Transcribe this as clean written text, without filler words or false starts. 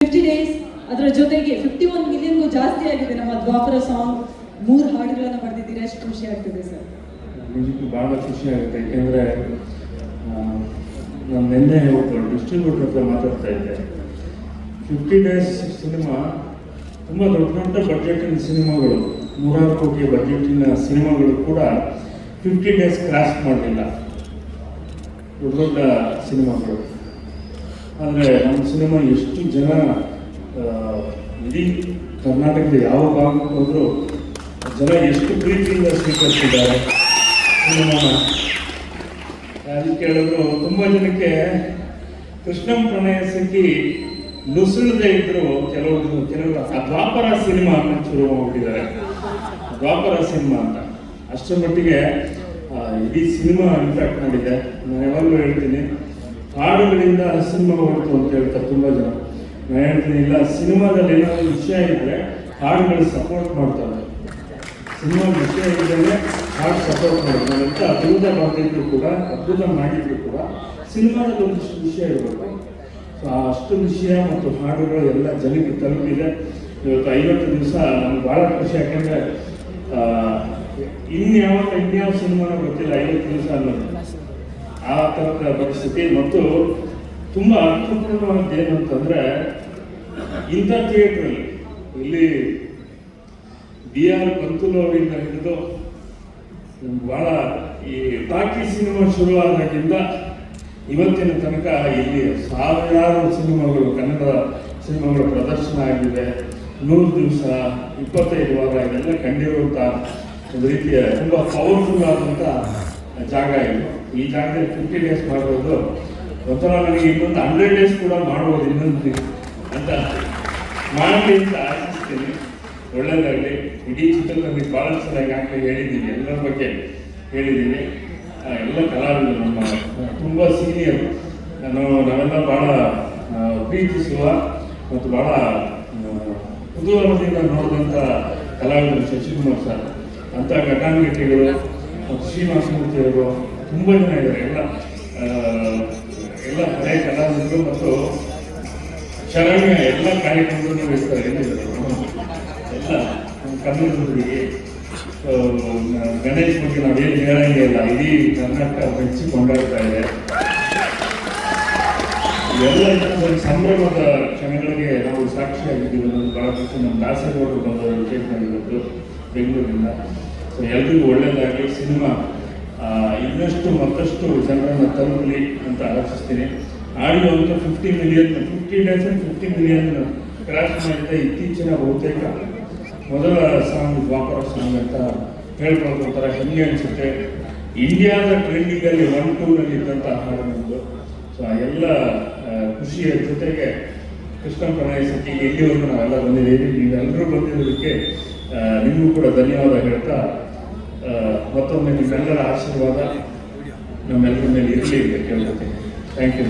50 days ಅದರ ಜೊತೆಗೆ 51 ಮಿಲಿಯನ್ಗೂ ಜಾಸ್ತಿ ಆಗಿದೆ ನಮ್ಮ ದ್ವಾಪರ ಸಾಂಗ್. 3 ಹಾಡುಗಳನ್ನು ಬರೆದಿದ್ದೀರಾ, ಎಷ್ಟು ಖುಷಿ ಆಗ್ತದೆ ಸರ್? ನಿಜಕ್ಕೂ ಭಾಳ ಖುಷಿ ಆಗುತ್ತೆ. ಯಾಕೆಂದರೆ ನಾನು ನಿನ್ನೆ ಒಬ್ಬರು ಡಿಸ್ಟ್ರಿಬ್ಯೂಟರ್ ಹತ್ರ ಮಾತಾಡ್ತಾ ಇದ್ದೆ. 50 ಡೇಸ್ ಸಿನಿಮಾ ತುಂಬ ದೊಡ್ಡ ದೊಡ್ಡ ಬಡ್ಜೆಟಿನ ಸಿನಿಮಾಗಳು, 100 ಕೋಟಿ ಬಡ್ಜೆಟಿನ ಸಿನಿಮಾಗಳು ಕೂಡ 50 ಡೇಸ್ ಕ್ರಾಸ್ ಮಾಡಲಿಲ್ಲ, ದೊಡ್ಡ ದೊಡ್ಡ ಸಿನಿಮಾಗಳು. ಆದರೆ ನಮ್ಮ ಸಿನಿಮಾ ಎಷ್ಟು ಜನ ಇಡೀ ಕರ್ನಾಟಕದ ಯಾವ ಭಾಗಕ್ಕೆ ಹೋದರೂ ಜನ ಎಷ್ಟು ಪ್ರೀತಿಯಿಂದ ಸ್ವೀಕರಿಸಿದ್ದಾರೆ ಸಿನಿಮಾನ. ಅದು ಕೇಳಿದ್ರು ತುಂಬ ಜನಕ್ಕೆ ಕೃಷ್ಣಂ ಪ್ರಣಯ ಸಖಿ ನುಸುಳದೆ ಇದ್ದರು ಕೆಲವರು ಆ ದ್ವಾಪರ ಸಿನಿಮಾ ಅಂತ ಶುರು ಮಾಡಿಬಿಟ್ಟಿದ್ದಾರೆ. ದ್ವಾಪರ ಸಿನಿಮಾ ಅಂತ ಅಷ್ಟರ ಮಟ್ಟಿಗೆ ಇಡೀ ಸಿನಿಮಾ ಇಂಪ್ಯಾಕ್ಟ್ ಮಾಡಿದೆ. ನಾನು ಯಾವಾಗಲೂ ಹೇಳ್ತೀನಿ, ಹಾಡುಗಳಿಂದ ಸಿನಿಮಾ ಹೊರತು ಅಂತ ಹೇಳ್ತಾರೆ ತುಂಬ ಜನ. ನಾನು ಹೇಳ್ತೀನಿ, ಇಲ್ಲ, ಸಿನಿಮಾದಲ್ಲಿ ಏನಾದರೂ ವಿಷಯ ಇದ್ದರೆ ಹಾಡುಗಳು ಸಪೋರ್ಟ್ ಮಾಡ್ತಾರೆ. ಸಿನಿಮಾ ವಿಷಯ ಇದ್ದರೆ ಹಾಡು ಸಪೋರ್ಟ್ ಮಾಡ್ತಾರೆ ಅಂತ ಅದ್ಭುತ ಬರೆದಿದ್ರು ಕೂಡ, ಅದ್ಭುತ ಮಾಡಿದ್ರು ಕೂಡ ಸಿನಿಮಾದಲ್ಲಿ ಒಂದಿಷ್ಟು ವಿಷಯ ಇರಬೇಕು. ಸೊ ಅಷ್ಟು ವಿಷಯ ಮತ್ತು ಹಾಡುಗಳು ಎಲ್ಲ ಜನಕ್ಕೆ ತಲುಪಿದೆ. ಇವತ್ತು 50 ದಿವಸ ನಮ್ಗೆ ಭಾಳ ಖುಷಿ. ಯಾಕೆಂದರೆ ಇನ್ಯಾವ ಸಿನಿಮಾನ ಗೊತ್ತಿಲ್ಲ 50 ದಿವಸ ಅನ್ನೋದು, ಆ ಥರದ ಪರಿಸ್ಥಿತಿ. ಮತ್ತು ತುಂಬ ಅರ್ಥಪೂರ್ಣವಾದ ಏನು ಅಂತಂದರೆ, ಇಂಥ ಥಿಯೇಟ್ರಲ್ಲಿ ಇಲ್ಲಿ BR ಪಂತುಲು ಅವರಿಂದ ಹಿಡಿದು ಭಾಳ ಈ ಟಾಕಿ ಸಿನಿಮಾ ಶುರುವಾದಾಗಿಂದ ಇವತ್ತಿನ ತನಕ ಇಲ್ಲಿ ಸಾವಿರಾರು ಸಿನಿಮಾಗಳು, ಕನ್ನಡ ಸಿನಿಮಾಗಳ ಪ್ರದರ್ಶನ ಆಗಿದೆ. 100 ದಿವಸ, 25 ವಾರ ಇದೆಲ್ಲ ಕಂಡಿರುವಂಥ ಒಂದು ರೀತಿಯ ತುಂಬ ಪವರ್ಫುಲ್ ಆದಂಥ ಜಾಗ ಇದು. ಈ ಜಾಗದಲ್ಲಿ 50 ಡೇಸ್ ಮಾಡೋದು ಒಂಥರ ನನಗೆ ಇನ್ನೊಂದು 100 ಡೇಸ್ ಕೂಡ ಮಾಡ್ಬೋದು ಇನ್ನೊಂದು ಅಂತ ಮಾಡಲಿ ಅಂತ ಆಶಿಸ್ತೀನಿ. ಒಳ್ಳೆಯದಾಗಲಿ. ಇಡೀ ಚಿತ್ರದಲ್ಲಿ ಭಾಳ ಸಲ ಯಾಕೆ ಹೇಳಿದ್ದೀನಿ, ಎಲ್ಲರ ಬಗ್ಗೆ ಹೇಳಿದ್ದೀನಿ. ಎಲ್ಲ ಕಲಾವಿದರು ನಮ್ಮ ತುಂಬ ಸೀನಿಯರ್, ನಾವೆಲ್ಲ ಭಾಳ ಪ್ರೀತಿಸುವ ಮತ್ತು ಭಾಳ ಕುತೂಹಲದಿಂದ ನೋಡಿದಂಥ ಕಲಾವಿದರು ಶಶಿಕುಮಾರ್ ಸರ್, ಅಂಥ ಘಟಾನುಘಟಿಗಳು ಮತ್ತು ಶ್ರೀನಿವಾಸಮೂರ್ತಿಯವರು ತುಂಬ ಜನ ಇದ್ದಾರೆ. ಎಲ್ಲ ಹಳೆಯ ಕಲಾವಿದರು ಮತ್ತು ಶರಣ್ಯ ಎಲ್ಲ ಕಾರ್ಯಕ್ರಮಗಳನ್ನು ಇರ್ತಾರೆ. ಎಲ್ಲ ಕನ್ನಡದವರಿಗೆ ಗಣೇಶ್ ಬಗ್ಗೆ ನಾವೇನು ಹೇಳಂಗೆ ಇಲ್ಲ, ಇಡೀ ಕರ್ನಾಟಕ ಮೆಚ್ಚಿ ಕೊಂಡಾಡ್ತಾ ಇದೆ. ಎಲ್ಲ ಸಂಭ್ರಮದ ಕ್ಷಣಗಳಿಗೆ ನಾವು ಸಾಕ್ಷಿಯಾಗಿದ್ದೀವಿ ಅನ್ನೋದು ಭಾಳ ಖುಷಿ. ನಮ್ಮ ದಾಸಗೌಡರು ಬಂದ ವಿಶೇಷವಾಗಿರೋದು ಬೆಂಗಳೂರಿನಿಂದ. ಸೊ ಎಲ್ರಿಗೂ ಒಳ್ಳೆಯದಾಗಲಿ. ಸಿನಿಮಾ ಇನ್ನಷ್ಟು ಮತ್ತಷ್ಟು ಜನರನ್ನು ತಲುಪಲಿ ಅಂತ ಆಶಿಸ್ತೀನಿ. ಆಡಿಯೋ ಅಂತೂ 50 ಮಿಲಿಯನ್ 50 ಡೇಸ್ 50 ಮಿಲಿಯನ್ ಕ್ರಾಶ್ ಮಾಡಿದ ಇತ್ತೀಚಿನ ಬಹುತೇಕ ಮೊದಲ ಸಾಂಗ್ ದ್ವಾಪರ ಸಾಂಗ್ ಅಂತ ಹೇಳ್ಕೊಳ್ತಾರೆ. ಹೆಮ್ಮೆ ಅನಿಸುತ್ತೆ. ಇಂಡಿಯಾದ ಟ್ರೆಂಡಿಂಗಲ್ಲಿ 1, 2ನಲ್ಲಿ ಇದ್ದಂಥ ಹಾಡು ನಮ್ಮದು. ಸೊ ಆ ಎಲ್ಲ ಖುಷಿಯ ಜೊತೆಗೆ ಕೃಷ್ಣಂ ಪ್ರಣಯ ಸಖಿಗೆ ಇಲ್ಲಿವರೆಗೂ ನಾವೆಲ್ಲ ಬಂದಿದ್ದೀವಿ. ನೀವೆಲ್ಲರೂ ಬಂದಿರೋದಕ್ಕೆ ನಿಮಗೂ ಕೂಡ ಧನ್ಯವಾದ ಹೇಳ್ತಾ, ಮತ್ತೊಮ್ಮೆ ನಿಮ್ಮೆಲ್ಲರ ಆಶೀರ್ವಾದ ನಮ್ಮೆಲ್ಲರ ಮೇಲೆ ಇರಲಿ ಅಂತ ಕೇಳ್ಕೊತೀನಿ. Thank you.